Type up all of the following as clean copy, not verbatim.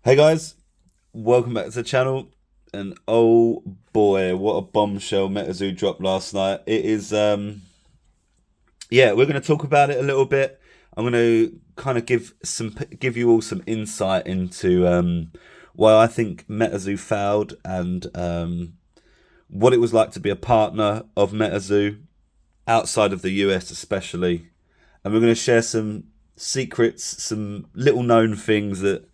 Hey guys, welcome back to the channel. And oh boy, what a bombshell Metazoo dropped last night. It is, we're going to talk about it a little bit. I'm going to kind of give you all some insight into why I think Metazoo failed and what it was like to be a partner of Metazoo outside of the US, especially. And we're going to share some secrets, some little known things that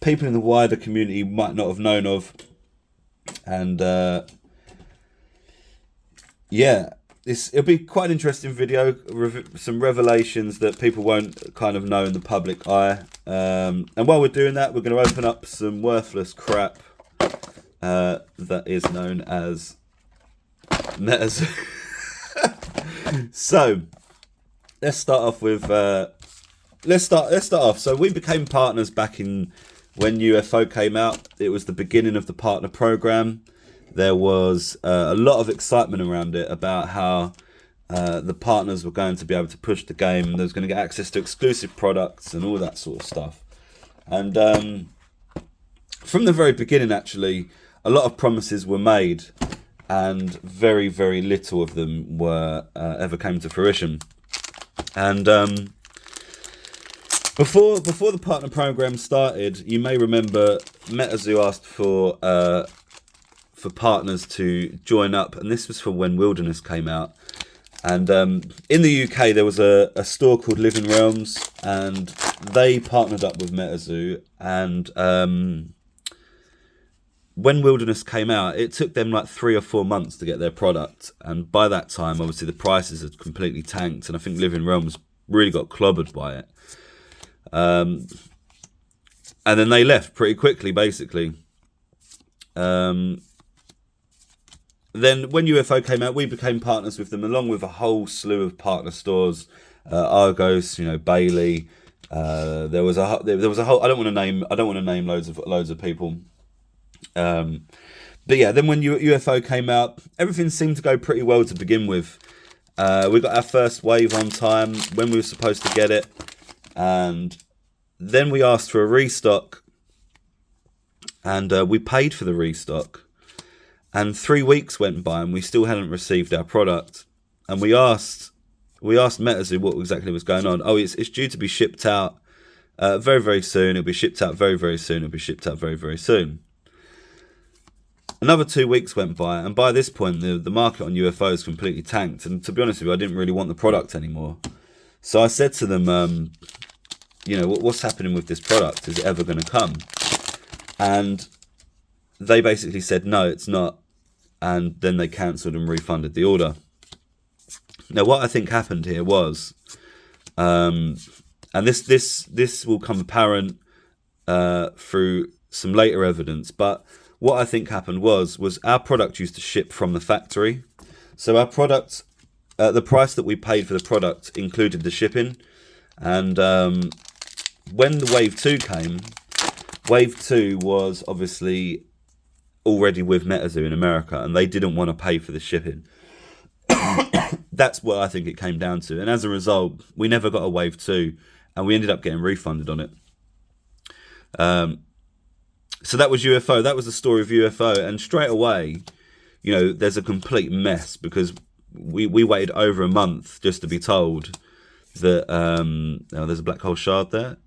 people in the wider community might not have known of, and it'll be quite an interesting video. Some revelations that people won't kind of know in the public eye. And while we're doing that, we're going to open up some worthless crap that is known as Metazoo. So let's start off with. Let's start off. So we became partners back in when UFO came out. It was the beginning of the partner program. There was a lot of excitement around it about how the partners were going to be able to push the game. They was going to get access to exclusive products and all that sort of stuff. And from the very beginning, actually, a lot of promises were made, and very, very little of them were ever came to fruition. And before the partner program started, you may remember Metazoo asked for partners to join up, and this was for when Wilderness came out. And in the UK, there was a store called Living Realms, and they partnered up with Metazoo. And when Wilderness came out, it took them like 3 or 4 months to get their product, and by that time, obviously, the prices had completely tanked, and I think Living Realms really got clobbered by it. And then they left pretty quickly, basically. Then when UFO came out, we became partners with them, along with a whole slew of partner stores, Argos, Bailey. There was a whole. I don't want to name loads of people. But yeah, then when UFO came out, everything seemed to go pretty well to begin with. We got our first wave on time when we were supposed to get it. And then we asked for a restock, and we paid for the restock. And 3 weeks went by, and we still hadn't received our product. And we asked Metazoo what exactly was going on. Oh, it's due to be shipped out very, very soon. It'll be shipped out very, very soon. It'll be shipped out very, very soon. Another 2 weeks went by, and by this point, the market on UFOs completely tanked. And to be honest with you, I didn't really want the product anymore. So I said to them, what's happening with this product? Is it ever going to come? And they basically said, no, it's not. And then they cancelled and refunded the order. Now, what I think happened here was, and this will come apparent through some later evidence, but what I think happened was our product used to ship from the factory. So our product, the price that we paid for the product included the shipping. And when the Wave 2 came, Wave 2 was obviously already with Metazoo in America, and they didn't want to pay for the shipping. That's what I think it came down to. And as a result, we never got a Wave 2, and we ended up getting refunded on it. So that was UFO. That was the story of UFO. And straight away, there's a complete mess, because we waited over a month just to be told that there's a black hole shard there.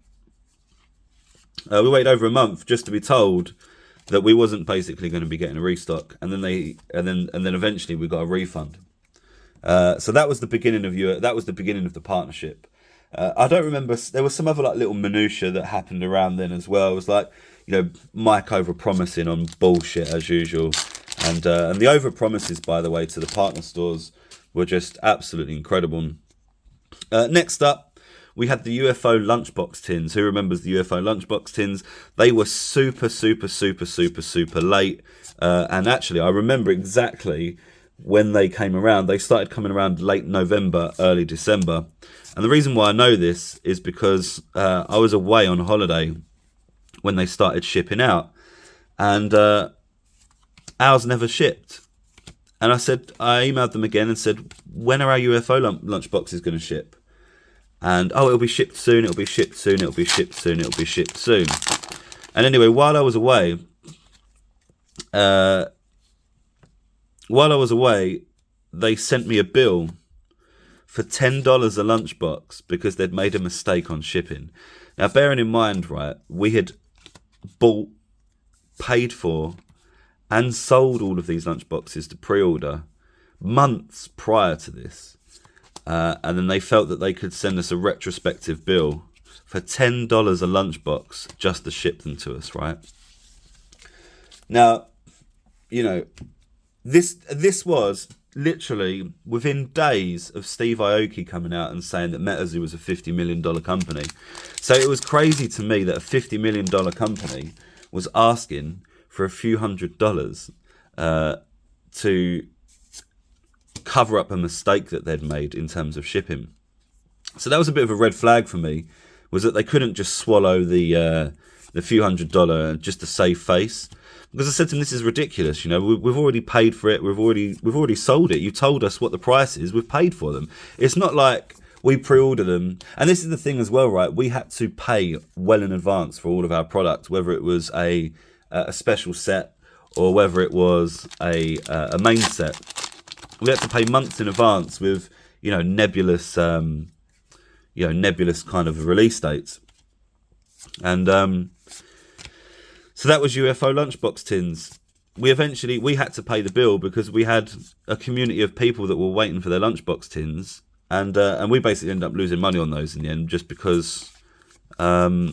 We waited over a month just to be told that we wasn't basically going to be getting a restock, and then eventually we got a refund. So that was the beginning of the partnership. I don't remember. There was some other like little minutiae that happened around then as well. It was like Mike over promising on bullshit as usual, and the over promises, by the way, to the partner stores were just absolutely incredible. Next up, we had the UFO lunchbox tins. Who remembers the UFO lunchbox tins? They were super, super, super, super, super late. And actually, I remember exactly when they came around. They started coming around late November, early December. And the reason why I know this is because I was away on holiday when they started shipping out. And ours never shipped. And I emailed them again and said, when are our UFO lunchboxes going to ship? And it'll be shipped soon, it'll be shipped soon, it'll be shipped soon, it'll be shipped soon. And anyway, while I was away, they sent me a bill for $10 a lunchbox because they'd made a mistake on shipping. Now, bearing in mind, right, we had bought, paid for, and sold all of these lunchboxes to pre-order months prior to this. And then they felt that they could send us a retrospective bill for $10 a lunchbox just to ship them to us, right? Now, you know, this was literally within days of Steve Aoki coming out and saying that Metazoo was a $50 million company. So it was crazy to me that a $50 million company was asking for a few $100s to cover up a mistake that they'd made in terms of shipping. So that was a bit of a red flag for me, was that they couldn't just swallow the few $100 just to save face. Because I said to them, this is ridiculous. You know, we've already paid for it. We've already sold it. You told us what the price is. We've paid for them. It's not like we pre-order them. And this is the thing as well, right? We had to pay well in advance for all of our products, whether it was a special set or whether it was a main set. We had to pay months in advance with, nebulous kind of release dates. And so that was UFO lunchbox tins. We had to pay the bill because we had a community of people that were waiting for their lunchbox tins, and we basically ended up losing money on those in the end, just because by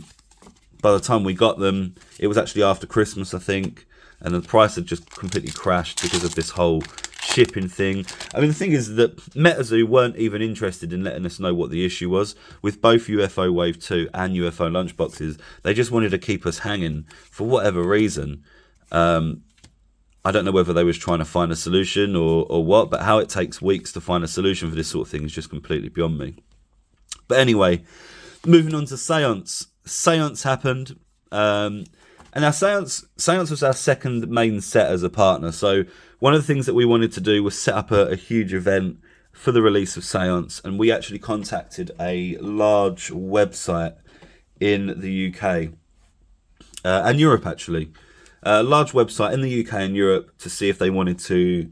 the time we got them, it was actually after Christmas, I think, and the price had just completely crashed because of this whole shipping thing. I mean, the thing is that Metazoo weren't even interested in letting us know what the issue was with both UFO Wave 2 and UFO lunchboxes. They just wanted to keep us hanging for whatever reason. I don't know whether they was trying to find a solution or what, but how it takes weeks to find a solution for this sort of thing is just completely beyond me. But anyway, moving on to Seance. Seance happened. And our Seance was our second main set as a partner. So one of the things that we wanted to do was set up a huge event for the release of Seance, and we actually contacted a large website in the UK and Europe, actually. A large website in the UK and Europe to see if they wanted to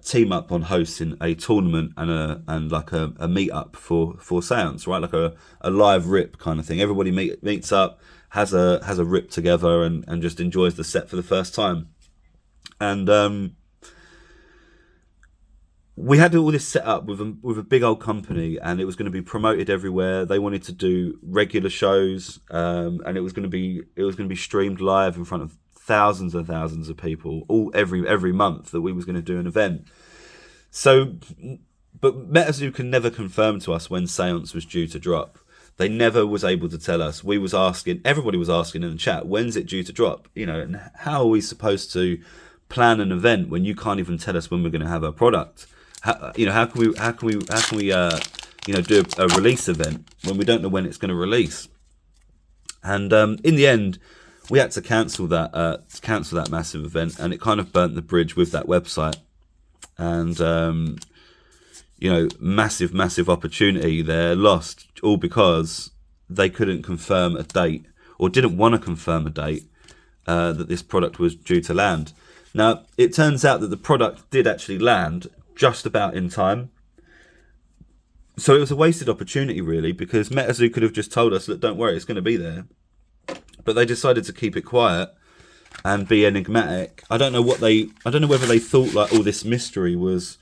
team up on hosting a tournament and like a meet-up for Seance, right? Like a live rip kind of thing. Everybody meets up, has a rip together and just enjoys the set for the first time. And we had all this set up with a big old company, and it was going to be promoted everywhere. They wanted to do regular shows, and it was going to be streamed live in front of thousands and thousands of people every month that we was going to do an event. So, but Metazoo can never confirm to us when Seance was due to drop. They never was able to tell us. Everybody was asking in the chat, when's it due to drop? And how are we supposed to plan an event when you can't even tell us when we're going to have our product? How can we do a release event when we don't know when it's going to release? And in the end, we had to cancel that massive event, and it kind of burnt the bridge with that website. And massive opportunity there lost, all because they couldn't confirm a date, or didn't want to confirm a date that this product was due to land. Now, it turns out that the product did actually land just about in time. So it was a wasted opportunity, really, because Metazoo could have just told us, look, don't worry, it's going to be there. But they decided to keep it quiet and be enigmatic. I don't know whether they thought like all this mystery was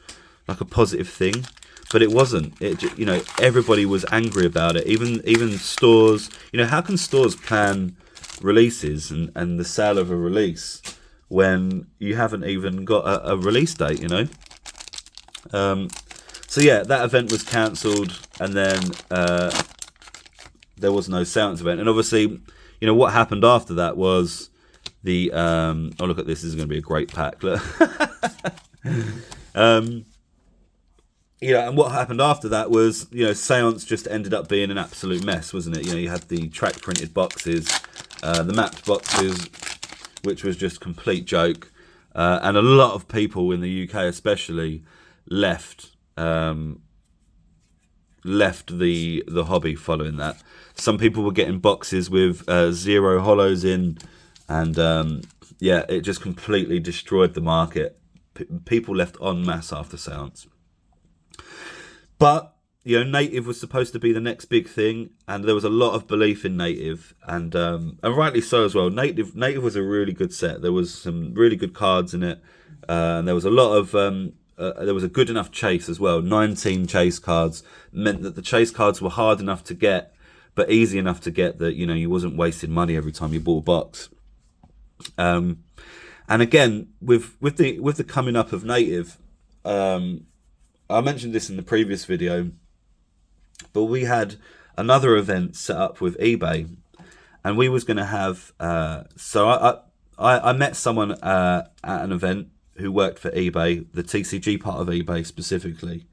like a positive thing, but it wasn't. Everybody was angry about it. Even stores. How can stores plan releases and the sale of a release when you haven't even got a release date? So yeah, that event was cancelled, and then there was no Seance event. And obviously, what happened after that was the look at this. This is going to be a great pack. Look. And what happened after that was, Seance just ended up being an absolute mess, wasn't it? You had the track printed boxes, the mapped boxes, which was just complete joke, and a lot of people in the UK especially left left the hobby following that. Some people were getting boxes with 0 hollows in, and yeah, it just completely destroyed the market. People left en masse after Seance. But Native was supposed to be the next big thing, and there was a lot of belief in Native, and rightly so as well. Native was a really good set. There was some really good cards in it, and there was a lot of there was a good enough chase as well. 19 chase cards meant that the chase cards were hard enough to get, but easy enough to get that you wasn't wasting money every time you bought a box. And again, with the coming up of Native, I mentioned this in the previous video, but we had another event set up with eBay, and we was going to have. So I met someone at an event who worked for eBay, the TCG part of eBay specifically.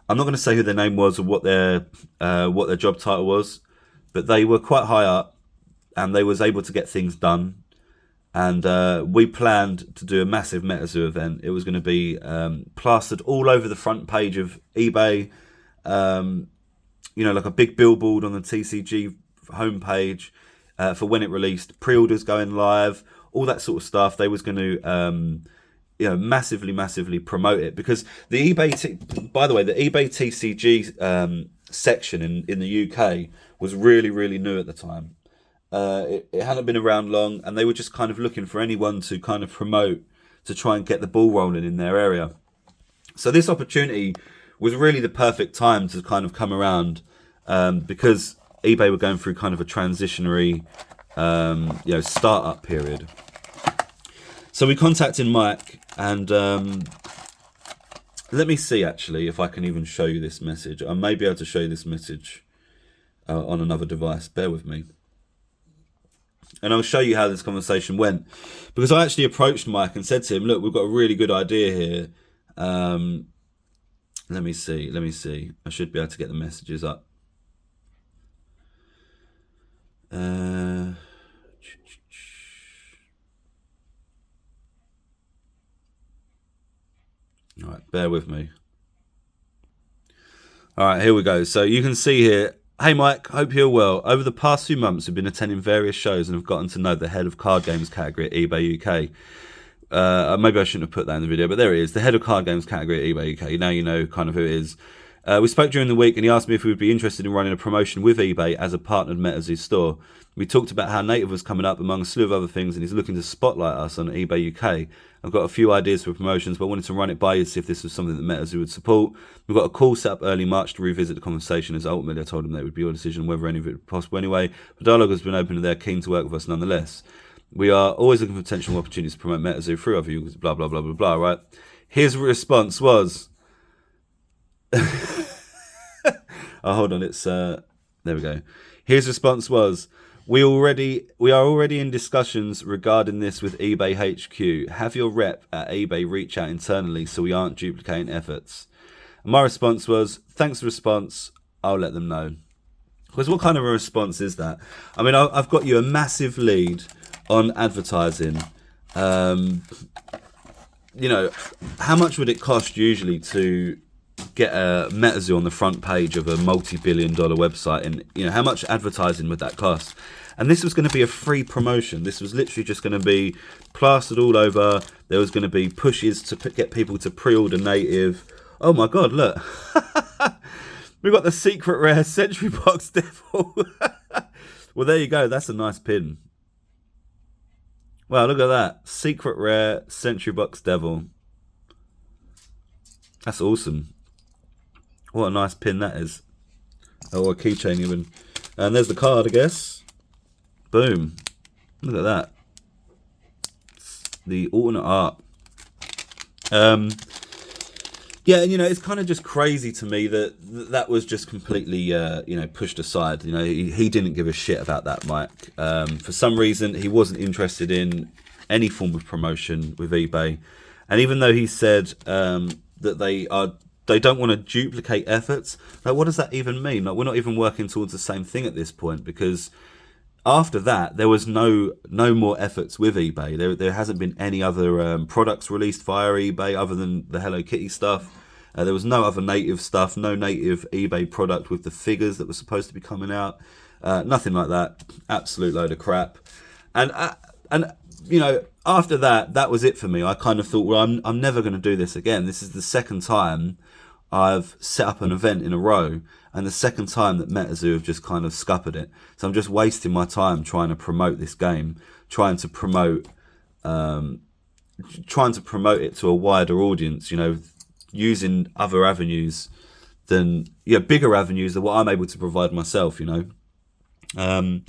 I'm not going to say who their name was or what their job title was, but they were quite high up, and they was able to get things done. And we planned to do a massive Metazoo event. It was going to be plastered all over the front page of eBay, like a big billboard on the TCG homepage for when it released, pre-orders going live, all that sort of stuff. They was going to massively promote it, because the by the way, the eBay TCG section in the UK was really new at the time. It hadn't been around long, and they were just kind of looking for anyone to kind of promote, to try and get the ball rolling in their area. So this opportunity was really the perfect time to kind of come around, because eBay were going through kind of a transitionary startup period. So we contacted Mike, and let me see actually if I can even show you this message. I may be able to show you this message on another device. Bear with me. And I'll show you how this conversation went, because I actually approached Mike and said to him, look, we've got a really good idea here. Let me see. I should be able to get the messages up. All right, bear with me. All right, here we go. So you can see here, hey Mike, hope you're well. Over the past few months, we've been attending various shows and have gotten to know the head of card games category at eBay UK. Maybe I shouldn't have put that in the video, but there he is, the head of card games category at eBay UK. Now you know kind of who it is. We spoke during the week, and he asked me if we would be interested in running a promotion with eBay as a partnered Metazoo store. We talked about how Native was coming up among a slew of other things, and he's looking to spotlight us on eBay UK. I've got a few ideas for promotions, but I wanted to run it by you to see if this was something that Metazoo would support. We've got a call set up early March to revisit the conversation, as ultimately I told him that it would be your decision whether any of it was possible anyway. The dialogue has been open, and they're keen to work with us nonetheless. We are always looking for potential opportunities to promote Metazoo through other users, blah, blah, blah, blah, blah, right? His response was... oh, hold on, it's... there we go. His response was... We are already in discussions regarding this with eBay HQ. Have your rep at eBay reach out internally so we aren't duplicating efforts. And my response was, thanks for the response, I'll let them know. Because what kind of a response is that? I mean, I've got you a massive lead on advertising. How much would it cost usually to get a Metazoo on the front page of a multi-billion-dollar website, and how much advertising would that cost? And this was going to be a free promotion. This was literally just going to be plastered all over. There was going to be pushes to get people to pre-order Native. Oh my god, look. We've got the secret rare Century Box Devil. Well, there you go, that's a nice pin. Wow, look at that, secret rare Century Box Devil. That's awesome. What a nice pin that is. Oh, a keychain even. And there's the card, I guess. Boom. Look at that. The alternate art. Yeah, and it's kind of just crazy to me that was just completely pushed aside. He didn't give a shit about that, Mike. For some reason, he wasn't interested in any form of promotion with eBay. And even though he said that they don't want to duplicate efforts, like, what does that even mean? Like, we're not even working towards the same thing at this point, because after that there was no more efforts with eBay. There hasn't been any other products released via eBay other than the Hello Kitty stuff. There was no other native stuff, no native eBay product with the figures that were supposed to be coming out. Nothing like that. Absolute load of crap. And after that was it for me. I kind of thought, well, I'm never going to do this again. This is the second time I've set up an event in a row, and the second time that Metazoo have just kind of scuppered it. So I'm just wasting my time trying to promote this game, trying to promote it to a wider audience, using other avenues than, bigger avenues than what I'm able to provide myself, On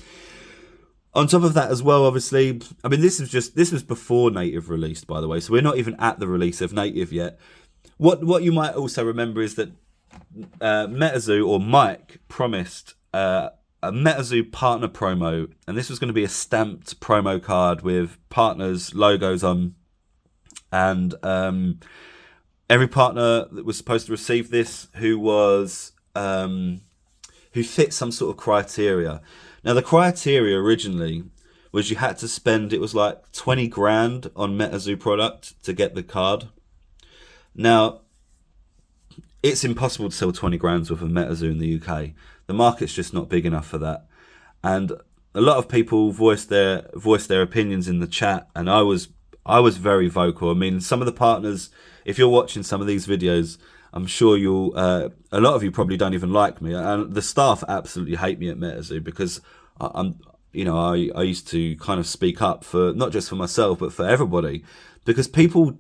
top of that as well, obviously, I mean, this was before Native released, by the way, so we're not even at the release of Native yet. What you might also remember is that Metazoo, or Mike, promised a Metazoo partner promo, and this was going to be a stamped promo card with partners' logos on, and every partner that was supposed to receive this who fit some sort of criteria. Now, the criteria originally was you had to spend, it was like 20 grand on Metazoo product to get the card. Now, it's impossible to sell 20 grand worth of Metazoo in the UK. The market's just not big enough for that. And a lot of people voiced their opinions in the chat, and I was very vocal. I mean, some of the partners, if you're watching some of these videos, I'm sure a lot of you probably don't even like me, and the staff absolutely hate me at Metazoo because I used to kind of speak up for not just for myself but for everybody, because people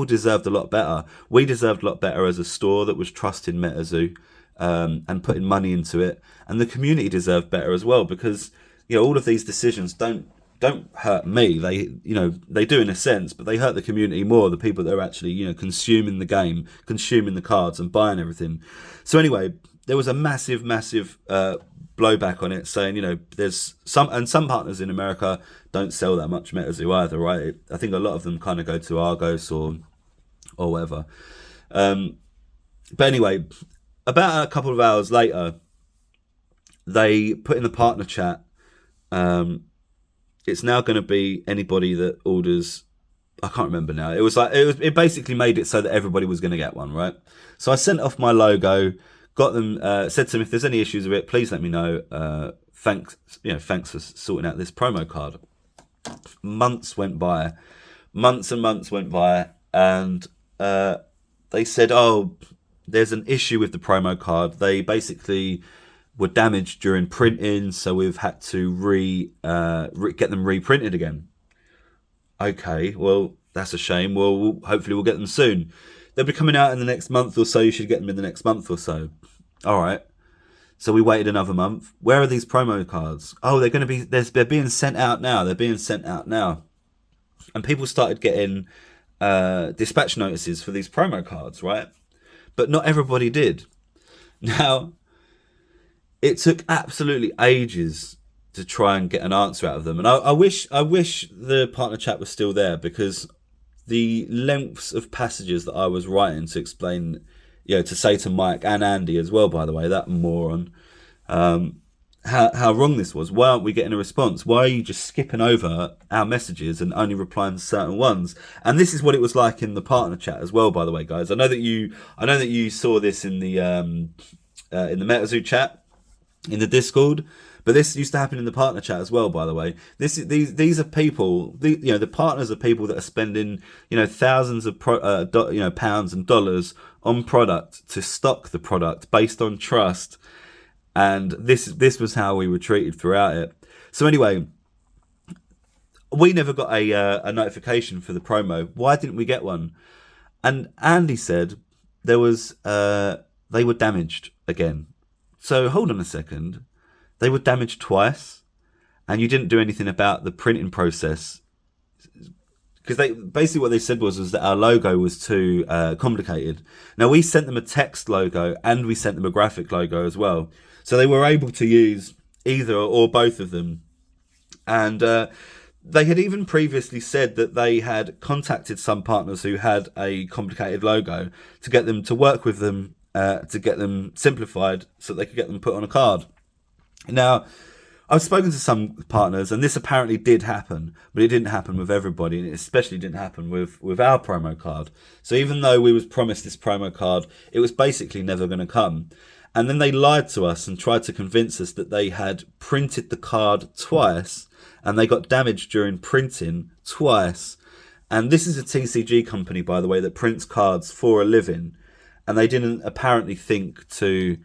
deserved a lot better. We deserved a lot better as a store that was trusting Metazoo and putting money into it, and the community deserved better as well, because all of these decisions don't hurt me. They do in a sense, but they hurt the community more, the people that are actually consuming the game, consuming the cards and buying everything. So anyway, there was a massive blowback on it, saying there's some partners in America don't sell that much Metazoo either, right? I think a lot of them kind of go to Argos or whatever. But anyway, about a couple of hours later, they put in the partner chat, it's now going to be anybody that orders, I can't remember now. It basically made it so that everybody was going to get one, right? So I sent off my logo, got them, said to them, if there's any issues with it, please let me know. Thanks for sorting out this promo card. Months and months went by, and they said, oh, there's an issue with the promo card. They basically were damaged during printing, so we've had to get them reprinted again. Okay, well, that's a shame. Well, hopefully we'll get them soon. They'll be coming out in the next month or so. You should get them in the next month or so. All right. So we waited another month. Where are these promo cards? Oh, they're being sent out now. And people started getting dispatch notices for these promo cards, right? But not everybody did. Now, it took absolutely ages to try and get an answer out of them. And I wish the partner chat was still there, because the lengths of passages that I was writing to explain, to say to Mike and Andy as well, by the way, that moron, how wrong this was. Why aren't we getting a response? Why are you just skipping over our messages and only replying to certain ones? And this is what it was like in the partner chat as well, by the way, guys. I know that you saw this in the Metazoo chat, in the Discord, but this used to happen in the partner chat as well, by the way. These are people, the partners are people that are spending thousands of pounds and dollars on product to stock the product based on trust, and this was how we were treated throughout it. So anyway, we never got a notification for the promo. Why didn't we get one? And Andy said they were damaged again. So hold on a second. They were damaged twice, and you didn't do anything about the printing process, because what they said was that our logo was too complicated. Now, we sent them a text logo and we sent them a graphic logo as well, so they were able to use either or both of them. And they had even previously said that they had contacted some partners who had a complicated logo to get them to work with them, to get them simplified so they could get them put on a card. Now, I've spoken to some partners, and this apparently did happen, but it didn't happen with everybody, and it especially didn't happen with our promo card. So even though we was promised this promo card, it was basically never going to come. And then they lied to us and tried to convince us that they had printed the card twice, and they got damaged during printing twice. And this is a TCG company, by the way, that prints cards for a living, and they didn't apparently think to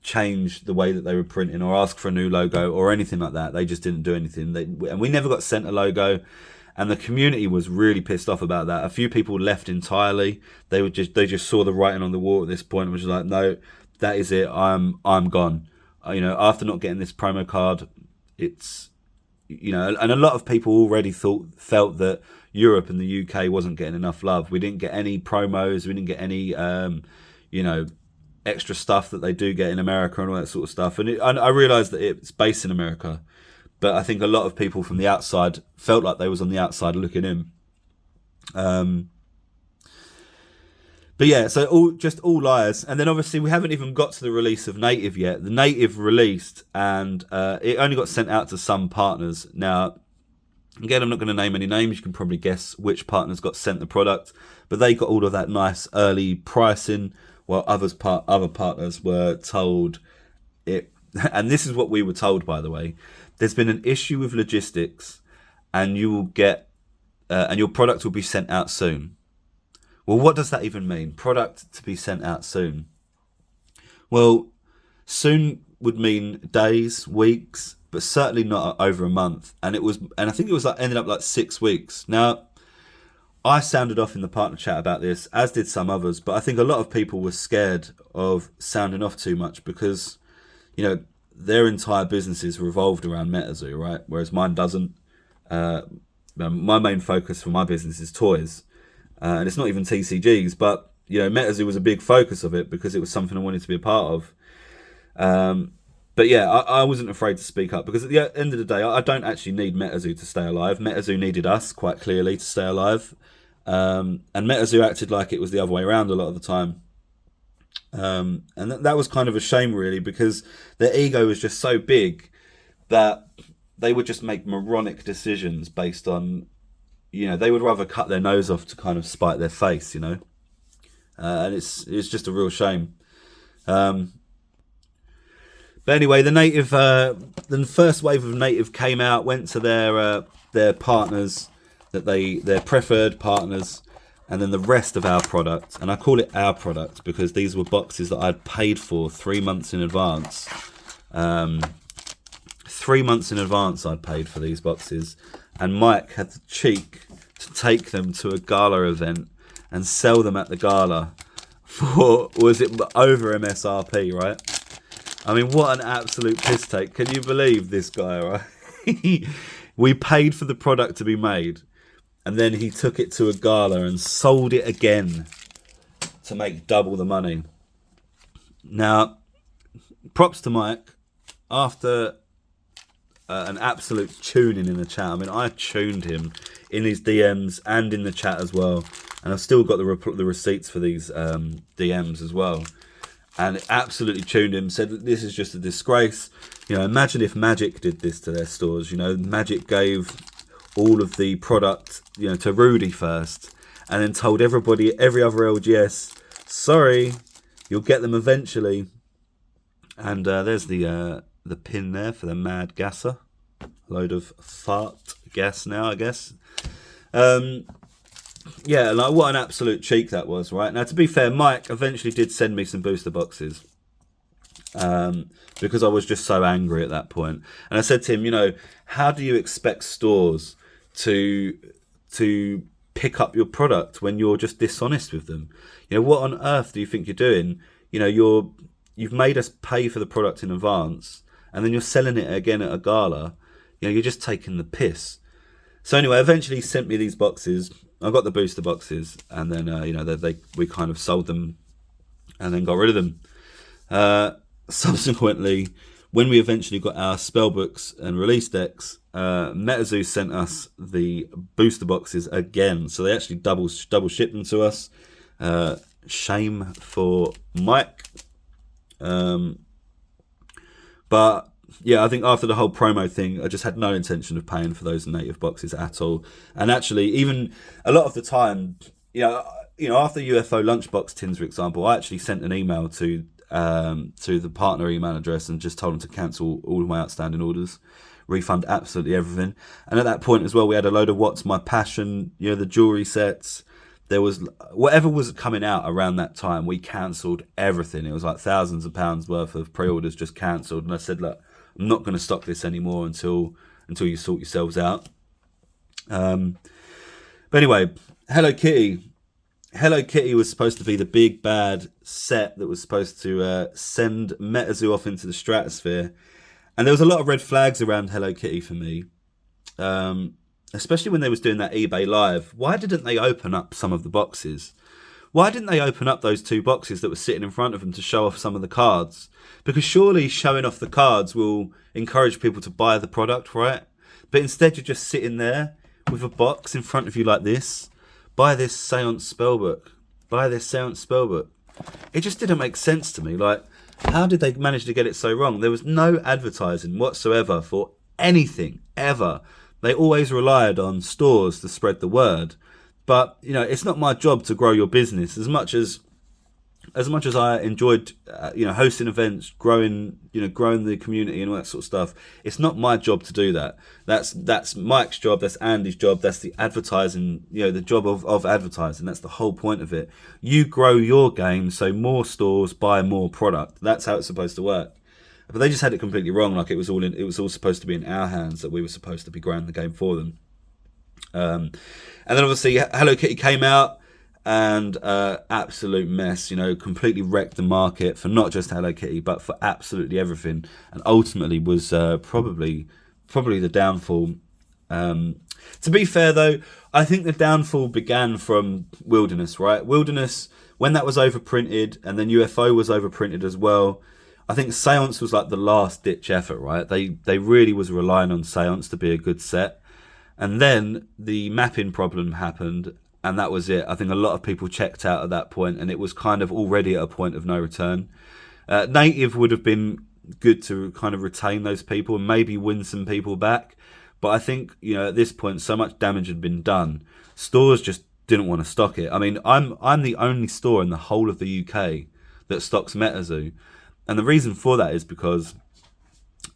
change the way that they were printing or ask for a new logo or anything like that. They just didn't do anything. And we never got sent a logo, and the community was really pissed off about that. A few people left entirely. They just saw the writing on the wall at this point and was like, no, that is it. I'm gone. After not getting this promo card, it's, and a lot of people already felt that Europe and the UK wasn't getting enough love. We didn't get any promos. We didn't get any, extra stuff that they do get in America and all that sort of stuff. And I realised that it's based in America, but I think a lot of people from the outside felt like they was on the outside looking in. But yeah, so all liars. And then obviously we haven't even got to the release of Native yet. The Native released, and it only got sent out to some partners. Now, again, I'm not going to name any names. You can probably guess which partners got sent the product, but they got all of that nice early pricing, while other partners were told it. And this is what we were told, by the way. There's been an issue with logistics, and you will get, and your product will be sent out soon. Well, what does that even mean? Product to be sent out soon. Well, soon would mean days, weeks, but certainly not over a month. And I think it was ended up like 6 weeks. Now, I sounded off in the partner chat about this, as did some others, but I think a lot of people were scared of sounding off too much because, their entire businesses revolved around Metazoo, right? Whereas mine doesn't. My main focus for my business is toys, and it's not even TCGs, but, Metazoo was a big focus of it because it was something I wanted to be a part of. But yeah, I wasn't afraid to speak up because at the end of the day, I don't actually need Metazoo to stay alive. Metazoo needed us quite clearly to stay alive. And Metazoo acted like it was the other way around a lot of the time. And that was kind of a shame, really, because their ego was just so big that they would just make moronic decisions based on, they would rather cut their nose off to kind of spite their face, and it's just a real shame. But anyway, the first wave of Native came out, went to their partners, their preferred partners, and then the rest of our product. And I call it our product because these were boxes that I'd paid for 3 months in advance. 3 months in advance I'd paid for these boxes, and Mike had the cheek to take them to a gala event and sell them at the gala for, was it over MSRP, right? I mean, what an absolute piss take. Can you believe this guy, right? We paid for the product to be made, and then he took it to a gala and sold it again to make double the money. Now, props to Mike. After an absolute tuning in the chat, I mean, I tuned him in his DMs and in the chat as well, and I've still got the receipts for these DMs as well. And it absolutely tuned him, said that this is just a disgrace. Imagine if Magic did this to their stores. Magic gave all of the product, to Rudy first, and then told everybody, every other LGS, sorry, you'll get them eventually. And there's the pin there for the Mad Gasser. Load of fart gas now, I guess. Yeah, like what an absolute cheek that was, right? Now, to be fair, Mike eventually did send me some booster boxes because I was just so angry at that point. And I said to him, how do you expect stores to pick up your product when you're just dishonest with them? What on earth do you think you're doing? You've made us pay for the product in advance, and then you're selling it again at a gala. You're just taking the piss. So anyway, eventually he sent me these boxes. I got the booster boxes, and then we kind of sold them, and then got rid of them. Subsequently, when we eventually got our spell books and release decks, Metazoo sent us the booster boxes again. So they actually double shipped them to us. Shame for Mike. But yeah, I think after the whole promo thing, I just had no intention of paying for those native boxes at all. And actually, even a lot of the time, after UFO lunchbox tins, for example, I actually sent an email to the partner email address and just told them to cancel all of my outstanding orders, refund absolutely everything. And at that point as well, we had a load of What's My Passion, the jewelry sets. There was whatever was coming out around that time, we cancelled everything. It was like thousands of pounds worth of pre-orders just cancelled. And I said, look, I'm not going to stock this anymore until you sort yourselves out. But anyway, Hello Kitty. Hello Kitty was supposed to be the big bad set that was supposed to send Metazoo off into the stratosphere. And there was a lot of red flags around Hello Kitty for me. Especially when they was doing that eBay Live. Why didn't they open up some of the boxes? Why didn't they open up those 2 boxes that were sitting in front of them to show off some of the cards? Because surely showing off the cards will encourage people to buy the product, right? But instead you're just sitting there with a box in front of you like this. Buy this Seance Spellbook. Buy this Seance Spellbook. It just didn't make sense to me. Like, how did they manage to get it so wrong? There was no advertising whatsoever for anything, ever. They always relied on stores to spread the word. But, it's not my job to grow your business. As much as I enjoyed, hosting events, growing the community and all that sort of stuff, it's not my job to do that. That's Mike's job. That's Andy's job. That's the advertising, the job of advertising. That's the whole point of it. You grow your game so more stores buy more product. That's how it's supposed to work. But they just had it completely wrong. Like it was all supposed to be in our hands, that we were supposed to be growing the game for them. And then obviously Hello Kitty came out and absolute mess, completely wrecked the market for not just Hello Kitty but for absolutely everything, and ultimately was probably the downfall. To be fair though, I think the downfall began from Wilderness, right? Wilderness, when that was overprinted, and then UFO was overprinted as well. I think Seance was like the last ditch effort, right? They really was relying on Seance to be a good set. And then the mapping problem happened, and that was it. I think a lot of people checked out at that point, and it was kind of already at a point of no return. Native would have been good to kind of retain those people and maybe win some people back. But I think, at this point, so much damage had been done. Stores just didn't want to stock it. I mean, I'm the only store in the whole of the UK that stocks Metazoo. And the reason for that is because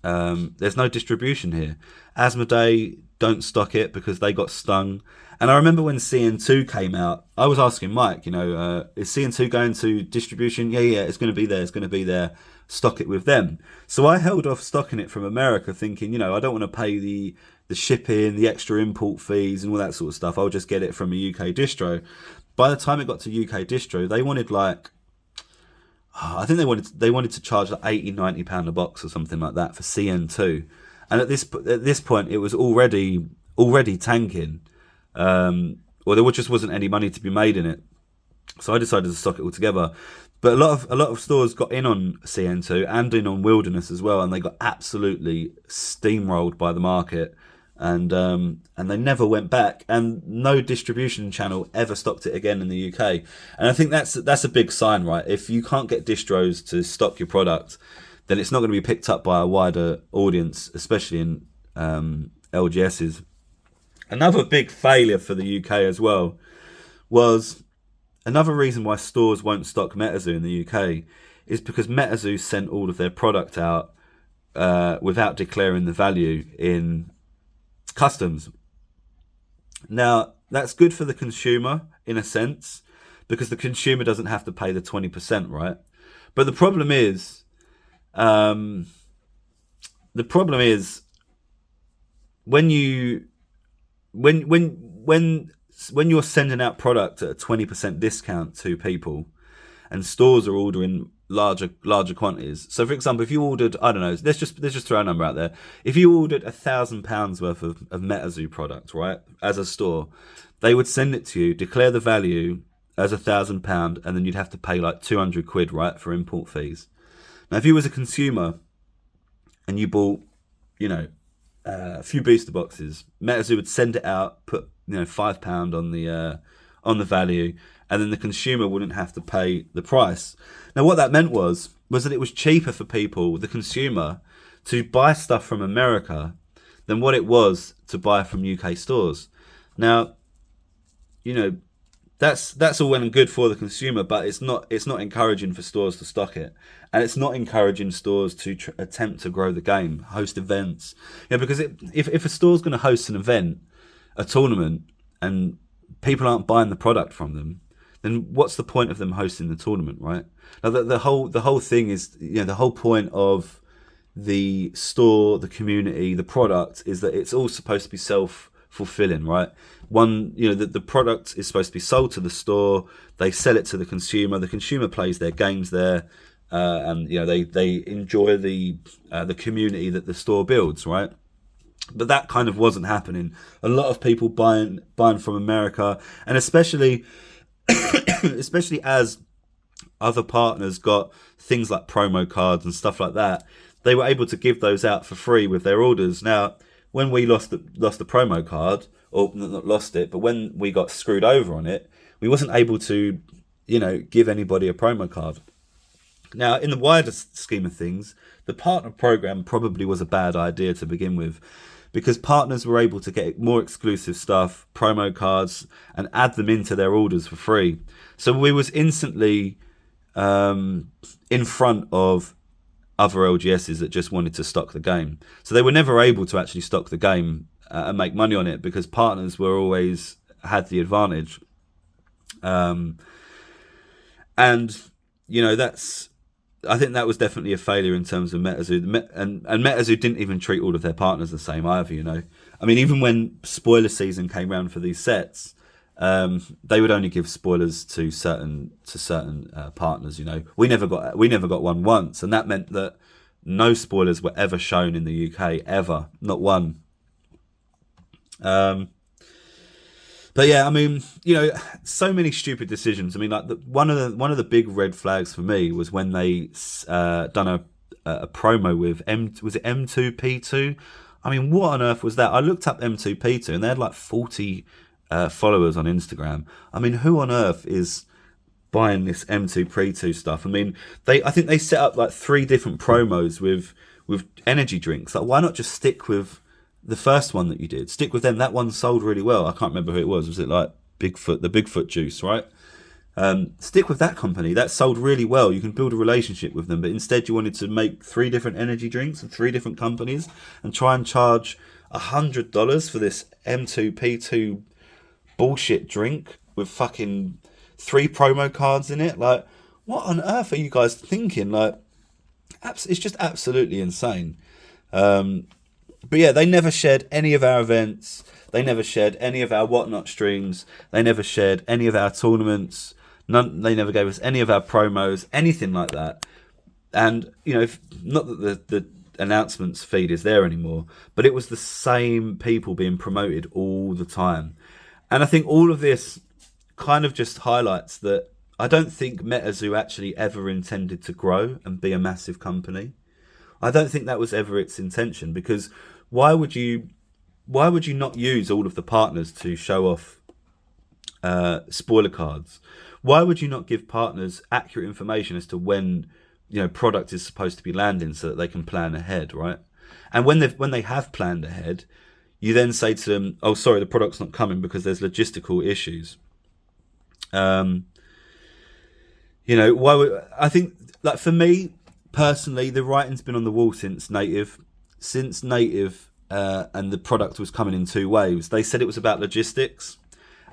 there's no distribution here. Asmodee don't stock it because they got stung. And I remember when CN2 came out, I was asking Mike, is CN2 going to distribution? Yeah, it's going to be there. Stock it with them. So I held off stocking it from America, thinking, I don't want to pay the shipping, the extra import fees and all that sort of stuff. I'll just get it from a UK distro. By the time it got to UK distro, they wanted I think they wanted to charge like £80-90 a box or something like that for CN2, and at this point it was already tanking, or there just wasn't any money to be made in it. So I decided to stock it all together. But a lot of stores got in on CN2 and in on Wilderness as well, and they got absolutely steamrolled by the market. And they never went back, and no distribution channel ever stocked it again in the UK. And I think that's a big sign, right? If you can't get distros to stock your product, then it's not going to be picked up by a wider audience, especially in LGSs. Another big failure for the UK as well was another reason why stores won't stock Metazoo in the UK is because Metazoo sent all of their product out without declaring the value in customs. Now, that's good for the consumer in a sense, because the consumer doesn't have to pay the 20%, right? But the problem is when you're sending out product at a 20% discount to people, and stores are ordering larger quantities. So, for example, if you ordered, I don't know, let's just throw a number out there. If you ordered £1,000 worth of Metazoo product, right, as a store, they would send it to you, declare the value as £1,000, and then you'd have to pay like £200, right, for import fees. Now, if you was a consumer and you bought, a few booster boxes, Metazoo would send it out, put £5 on the value, and then the consumer wouldn't have to pay the price. Now, what that meant was that it was cheaper for people, the consumer, to buy stuff from America than what it was to buy from UK stores. Now, you know, that's all well and good for the consumer, but it's not encouraging for stores to stock it, and it's not encouraging stores to attempt to grow the game, host events. Because if a store's going to host an event, a tournament, and people aren't buying the product from them, then what's the point of them hosting the tournament, right? Now the whole thing is, the whole point of the store, the community, the product is that it's all supposed to be self-fulfilling, right? The product is supposed to be sold to the store, they sell it to the consumer plays their games there, and they enjoy the community that the store builds, right? But that kind of wasn't happening. A lot of people buying from America, and especially as other partners got things like promo cards and stuff like that, they were able to give those out for free with their orders. Now, when we lost the promo card, or not lost it, but when we got screwed over on it, we wasn't able to, give anybody a promo card. Now, in the wider scheme of things, the partner program probably was a bad idea to begin with, because partners were able to get more exclusive stuff, promo cards, and add them into their orders for free. So we was instantly in front of other LGSs that just wanted to stock the game. So they were never able to actually stock the game and make money on it, because partners were always had the advantage. And I think that was definitely a failure in terms of Metazoo. And Metazoo didn't even treat all of their partners the same either, I mean, even when spoiler season came around for these sets, they would only give spoilers to certain partners, We never got one once, and that meant that no spoilers were ever shown in the UK, ever. Not one. But yeah, I mean, so many stupid decisions. I mean, like one of the big red flags for me was when they done a promo with was it M2P2? I mean, what on earth was that? I looked up M2P2 and they had like 40 followers on Instagram. I mean, who on earth is buying this M2P2 stuff? I mean, I think they set up like 3 different promos with energy drinks. Like, why not just stick with the first one that you did? Stick with them. That one sold really well. I can't remember who it was. Was it like Bigfoot, the Bigfoot juice, right? Stick with that company. That sold really well. You can build a relationship with them. But instead you wanted to make 3 different energy drinks and 3 different companies and try and charge $100 for this M2P2 bullshit drink with fucking 3 promo cards in it. Like, what on earth are you guys thinking? Like, it's just absolutely insane. But yeah, they never shared any of our events. They never shared any of our Whatnot streams. They never shared any of our tournaments. They never gave us any of our promos, anything like that. And, not that the announcements feed is there anymore, but it was the same people being promoted all the time. And I think all of this kind of just highlights that I don't think Metazoo actually ever intended to grow and be a massive company. I don't think that was ever its intention, because why would you not use all of the partners to show off spoiler cards? Why would you not give partners accurate information as to when product is supposed to be landing so that they can plan ahead, right? And when they have planned ahead, you then say to them, "Oh, sorry, the product's not coming because there's logistical issues." Why would I think, like, for me personally, the writing's been on the wall since Native, and the product was coming in 2 waves. They said it was about logistics,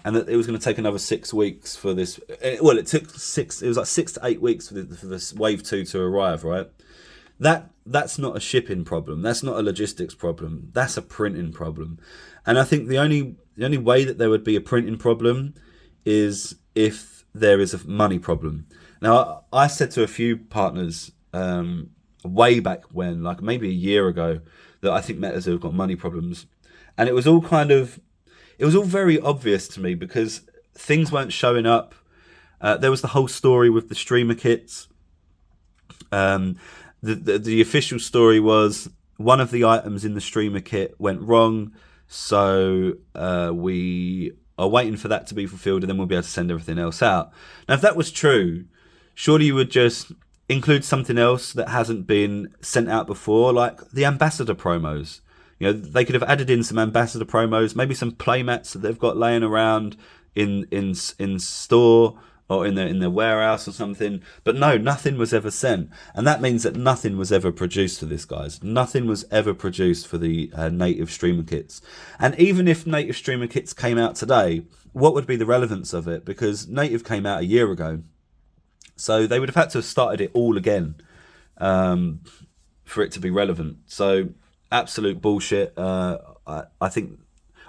and that it was going to take another 6 weeks for this. Well, it took 6. It was like 6 to 8 weeks for this wave 2 to arrive, right? That's not a shipping problem. That's not a logistics problem. That's a printing problem. And I think the only way that there would be a printing problem is if there is a money problem. Now, I said to a few partners way back when, like maybe a year ago, that I think Metazoo have got money problems, and it was all very obvious to me because things weren't showing up. There was the whole story with the streamer kits. The official story was one of the items in the streamer kit went wrong, so we are waiting for that to be fulfilled, and then we'll be able to send everything else out. Now, if that was true, surely you would just include something else that hasn't been sent out before, like the ambassador promos. You know, they could have added in some ambassador promos, maybe some playmats that they've got laying around in store or in their warehouse or something. But no, nothing was ever sent, and that means that nothing was ever produced for this, guys. Nothing was ever produced for the native streamer kits. And even if native streamer kits came out today, what would be the relevance of it? Because native came out a year ago, so they would have had to have started it all again for it to be relevant. So absolute bullshit. I think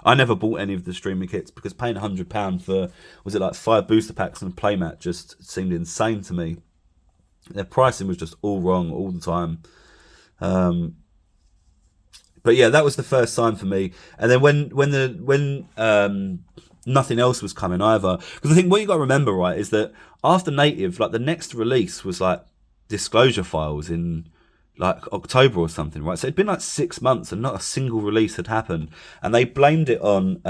I never bought any of the streamer kits because paying £100 for, was it like 5 booster packs and a playmat, just seemed insane to me. Their pricing was just all wrong all the time. But yeah, that was the first sign for me. And then when nothing else was coming either, because I think what you got to remember, right, is that after native, like the next release was like disclosure files in like October or something, right? So it'd been like 6 months and not a single release had happened, and they blamed it on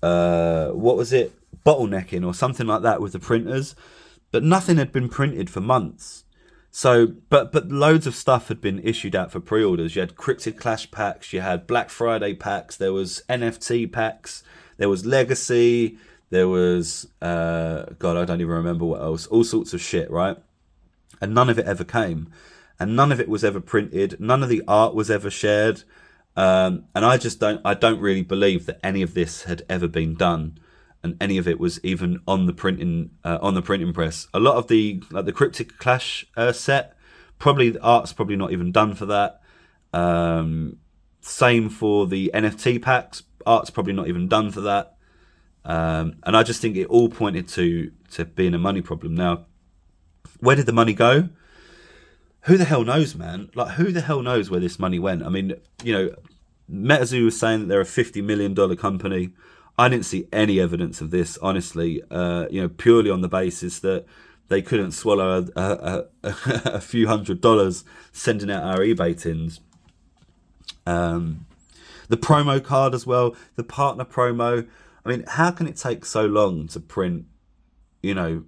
what was it, bottlenecking or something like that with the printers, but nothing had been printed for months. So but loads of stuff had been issued out for pre-orders. You had Cryptid Clash packs, you had Black Friday packs, there was NFT packs, there was Legacy, there was God, I don't even remember what else, all sorts of shit, right? And none of it ever came. And none of it was ever printed. None of the art was ever shared. And I don't really believe that any of this had ever been done, and any of it was even on the printing press. A lot of the Cryptic Clash set, probably the art's probably not even done for that. Same for the NFT packs, art's probably not even done for that. And I just think it all pointed to being a money problem. Now, where did the money go? Who the hell knows, man? Like, who the hell knows where this money went? I mean, you know, Metazoo was saying that they're a $50 million company. I didn't see any evidence of this, honestly, you know, purely on the basis that they couldn't swallow a few $100s sending out our eBay tins. The promo card as well, the partner promo. I mean, how can it take so long to print, you know,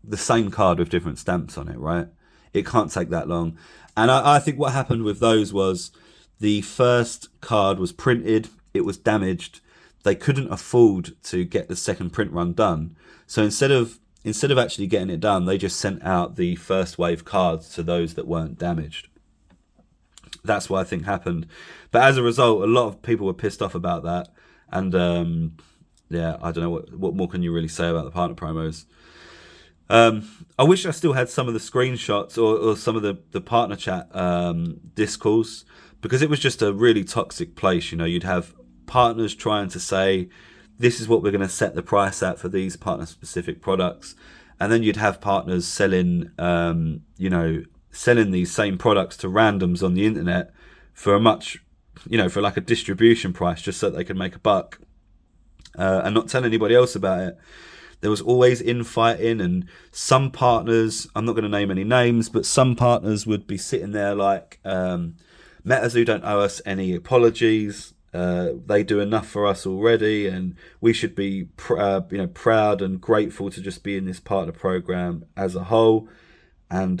the same card with different stamps on it, right? It can't take that long. And I think what happened with those was the first card was printed, it was damaged. They couldn't afford to get the second print run done. So instead of actually getting it done, they just sent out the first wave cards to those that weren't damaged. That's what I think happened. But as a result, a lot of people were pissed off about that. And yeah, I don't know what more can you really say about the partner promos. I wish I still had some of the screenshots or some of the partner chat discourse, because it was just a really toxic place. You know, you'd have partners trying to say, this is what we're going to set the price at for these partner specific products. And then you'd have partners selling, selling these same products to randoms on the internet for a much, for like a distribution price, just so that they could make a buck, and not tell anybody else about it. There was always infighting, and some partners, I'm not going to name any names, but some partners would be sitting there like, Metazoo don't owe us any apologies. They do enough for us already, and we should be proud and grateful to just be in this partner program as a whole. And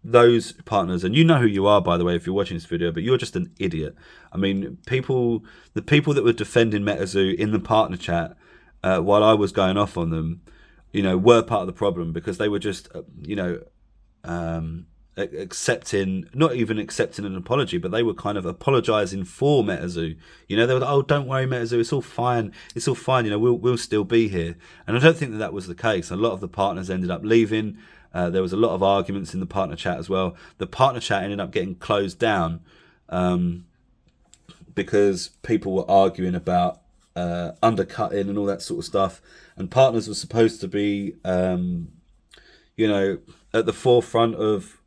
those partners, and you know who you are, by the way, if you're watching this video, but you're just an idiot. I mean, the people that were defending Metazoo in the partner chat, while I was going off on them, were part of the problem, because they were just, accepting, not even accepting an apology, but they were kind of apologizing for Metazoo. They were like, oh, don't worry, Metazoo, it's all fine, we'll still be here. And I don't think that was the case. A lot of the partners ended up leaving. There was a lot of arguments in the partner chat as well. The partner chat ended up getting closed down because people were arguing about undercutting and all that sort of stuff. And partners were supposed to be, at the forefront of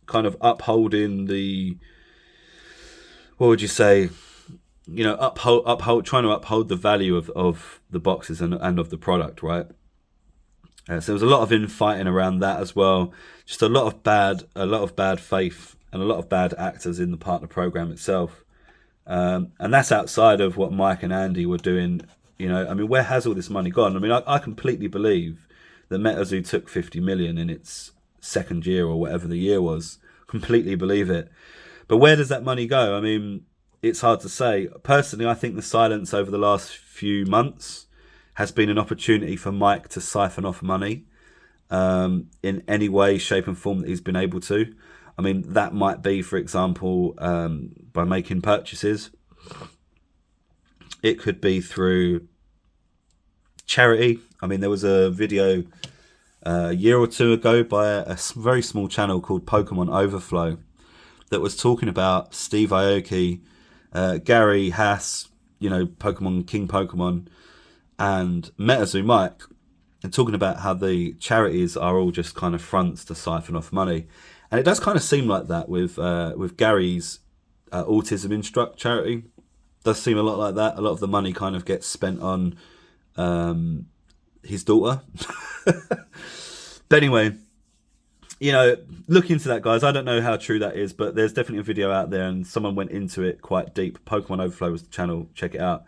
kind of upholding the, what would you say, trying to uphold the value of the boxes and of the product, right? So there was a lot of infighting around that as well. Just a lot of bad faith and a lot of bad actors in the partner program itself. And that's outside of what Mike and Andy were doing. Where has all this money gone? I mean, I completely believe that Metazoo took 50 million in its second year or whatever the year was. Completely believe it. But where does that money go? I mean, it's hard to say. Personally, I think the silence over the last few months has been an opportunity for Mike to siphon off money in any way, shape and form that he's been able to. I mean, that might be, for example, by making purchases. It could be through charity. I mean, there was a video a year or two ago by a very small channel called Pokemon Overflow that was talking about Steve Aoki, Gary Haas, you know, Pokemon King Pokemon, and Metazoo Mike, and talking about how the charities are all just kind of fronts to siphon off money. And it does kind of seem like that with Gary's Autism Instruct charity. Does seem a lot like that. A lot of the money kind of gets spent on his daughter. But anyway, you know, look into that, guys. I don't know how true that is, but there's definitely a video out there and someone went into it quite deep. Pokemon Overflow was the channel. Check it out.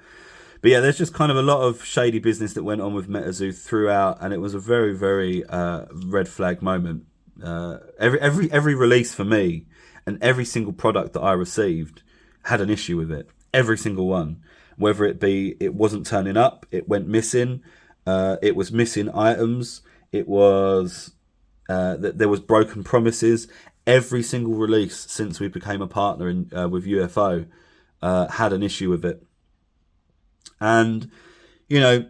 But yeah, there's just kind of a lot of shady business that went on with Metazoo throughout, and it was a very, very red flag moment. Every release for me and every single product that I received had an issue with it. Every single one. Whether it be it wasn't turning up, it went missing, it was missing items, it was that there was broken promises. Every single release since we became a partner with UFO had an issue with it. And, you know,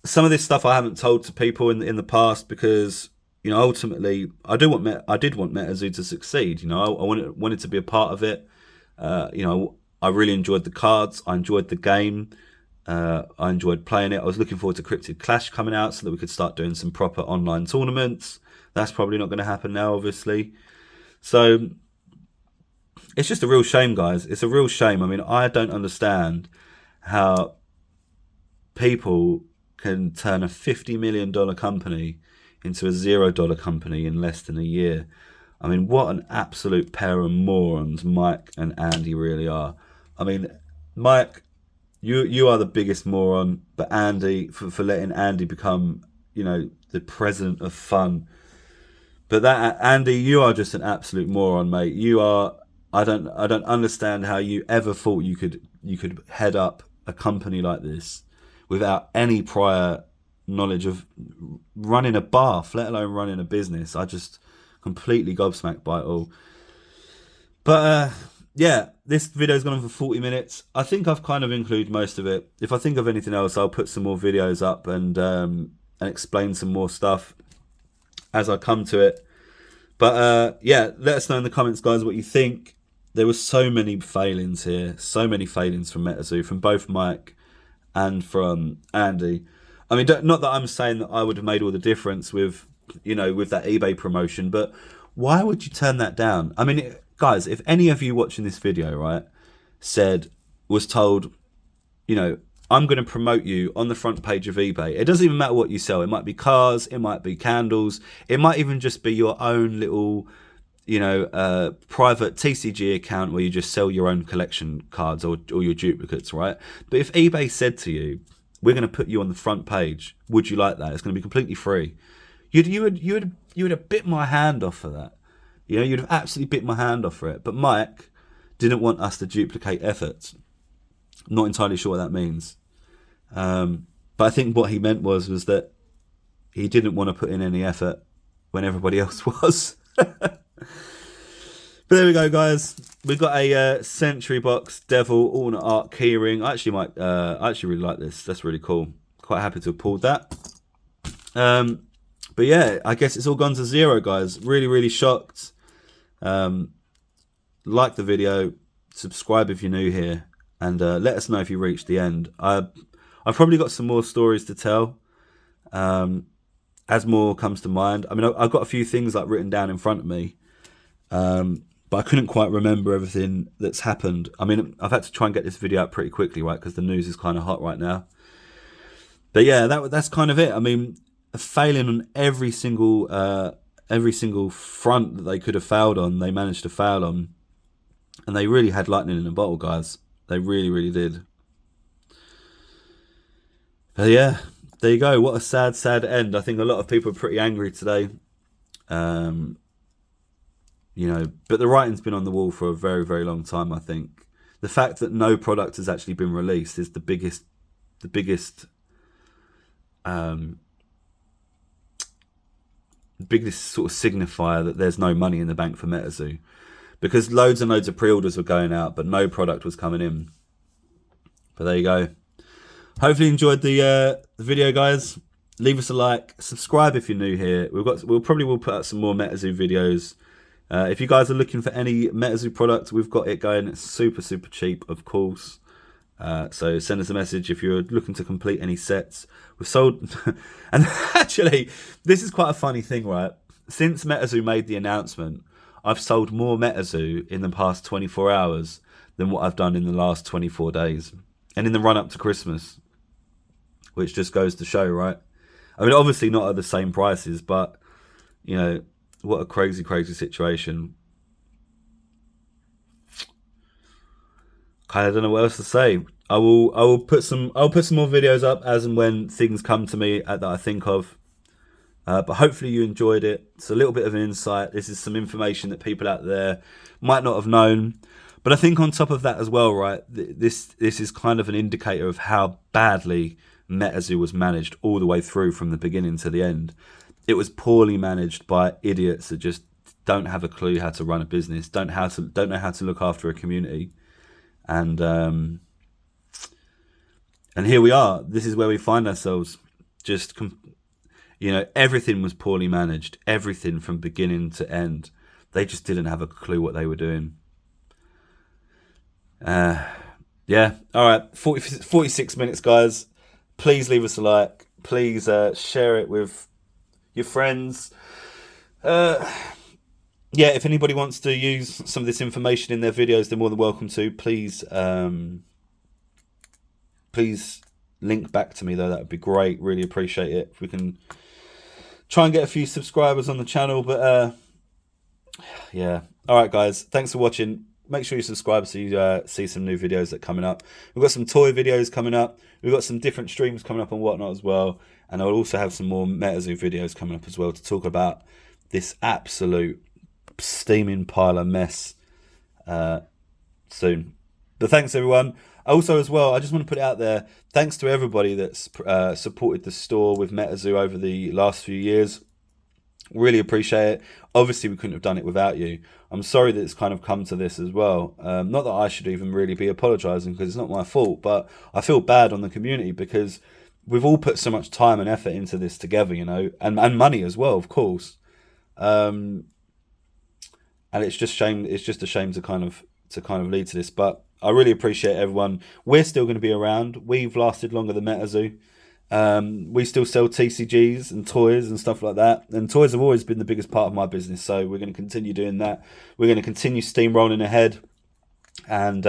some of this stuff I haven't told to people in the past because, you know, ultimately I did want Metazoo to succeed. You know, I wanted to be a part of it. You know, I really enjoyed the cards. I enjoyed the game. I enjoyed playing it. I was looking forward to Cryptid Clash coming out so that we could start doing some proper online tournaments. That's probably not going to happen now, obviously. So it's just a real shame, guys. It's a real shame. I mean, I don't understand how people can turn a $50 million company into a $0 company in less than a year. I mean, what an absolute pair of morons Mike and Andy really are. I mean, Mike, you are the biggest moron, but Andy, for letting Andy become, you know, the president of fun. But that, Andy, you are just an absolute moron, mate. You are. I don't understand how you ever thought you could head up a company like this without any prior knowledge of running a bar, let alone running a business. I just completely gobsmacked by it all. But yeah, this video's gone on for 40 minutes. I think I've kind of included most of it. If I think of anything else, I'll put some more videos up and explain some more stuff as I come to it. But yeah, let us know in the comments, guys, what you think. There were so many failings here, so many failings from Metazoo, from both Mike and from Andy. I mean, not that I'm saying that I would have made all the difference with, you know, with that eBay promotion, but why would you turn that down? I mean, guys, if any of you watching this video, right, was told, you know, I'm going to promote you on the front page of eBay. It doesn't even matter what you sell. It might be cars, it might be candles, it might even just be your own little, you know, private TCG account where you just sell your own collection cards or your duplicates, right? But if eBay said to you, we're going to put you on the front page, would you like that? It's going to be completely free. You would have bit my hand off for that. You know, you'd have absolutely bit my hand off for it. But Mike didn't want us to duplicate efforts. Not entirely sure what that means. But I think what he meant was that he didn't want to put in any effort when everybody else was. But there we go, guys. We've got a Century Box Devil Alternate Art keyring. I actually really like this. That's really cool. Quite happy to have pulled that. But yeah, I guess it's all gone to zero, guys. Really, really shocked. Like the video, subscribe if you're new here, and let us know if you reached the end. I've probably got some more stories to tell as more comes to mind. I mean, I've got a few things like written down in front of me, but I couldn't quite remember everything that's happened. I mean, I've had to try and get this video out pretty quickly, right, because the news is kind of hot right now. But yeah, that's kind of it. I mean, failing on every single front that they could have failed on, they managed to fail on, and they really had lightning in a bottle, guys. They really, really did. But yeah, there you go. What a sad end. I think a lot of people are pretty angry today. You know, but the writing's been on the wall for a very long time. I think the fact that no product has actually been released is the biggest sort of signifier that there's no money in the bank for Metazoo, because loads and loads of pre-orders were going out, but no product was coming in. But there you go. Hopefully you enjoyed the video, guys. Leave us a like, subscribe if you're new here. We'll probably put out some more Metazoo videos. If you guys are looking for any Metazoo product, we've got it going. It's super cheap, of course. So send us a message if you're looking to complete any sets. We've sold, and actually, this is quite a funny thing, right? Since Metazoo made the announcement, I've sold more Metazoo in the past 24 hours than what I've done in the last 24 days, and in the run up to Christmas, which just goes to show, right? I mean, obviously not at the same prices, but you know, what a crazy situation. Kind of don't know what else to say. I'll put some more videos up as and when things come to me that I think of. But hopefully you enjoyed it. It's a little bit of an insight. This is some information that people out there might not have known. But I think on top of that as well, right, this is kind of an indicator of how badly Metazoo was managed all the way through from the beginning to the end. It was poorly managed by idiots that just don't have a clue how to run a business, don't know how to look after a community. And here we are. This is where we find ourselves. Just, you know, everything was poorly managed. Everything from beginning to end. They just didn't have a clue what they were doing. Yeah. All right. 46 minutes, guys. Please leave us a like. Please share it with your friends. Yeah, if anybody wants to use some of this information in their videos, they're more than welcome to. Please link back to me, though. That would be great. Really appreciate it. If we can try and get a few subscribers on the channel. But yeah. All right, guys. Thanks for watching. Make sure you subscribe so you see some new videos that are coming up. We've got some toy videos coming up. We've got some different streams coming up and whatnot as well. And I'll also have some more Metazoo videos coming up as well to talk about this absolute steaming pile of mess soon. But thanks, everyone. Also, as well, I just want to put it out there, thanks to everybody that's supported the store with Metazoo over the last few years. Really appreciate it. Obviously, we couldn't have done it without you. I'm sorry that it's kind of come to this as well. Not that I should even really be apologising, because it's not my fault, but I feel bad on the community because we've all put so much time and effort into this together, you know, and money as well, of course. And it's just a shame to kind of lead to this. But I really appreciate everyone. We're still going to be around. We've lasted longer than Metazoo. We still sell TCGs and toys and stuff like that. And toys have always been the biggest part of my business, so we're going to continue doing that. We're going to continue steamrolling ahead. And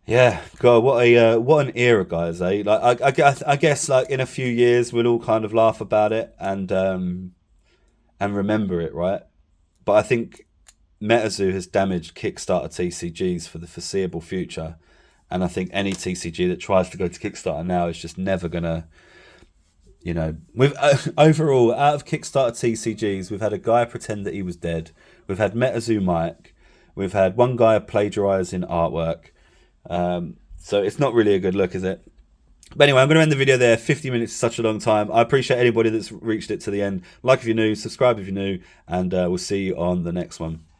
yeah, God, what an era, guys, eh? Like I guess like in a few years we'll all kind of laugh about it and remember it, right? But I think Metazoo has damaged Kickstarter TCGs for the foreseeable future. And I think any TCG that tries to go to Kickstarter now is just never going to, you know... overall, out of Kickstarter TCGs, we've had a guy pretend that he was dead. We've had Metazoo Mike. We've had one guy plagiarising artwork. So it's not really a good look, is it? But anyway, I'm going to end the video there. 50 minutes is such a long time. I appreciate anybody that's reached it to the end. Like if you're new, subscribe if you're new, and we'll see you on the next one.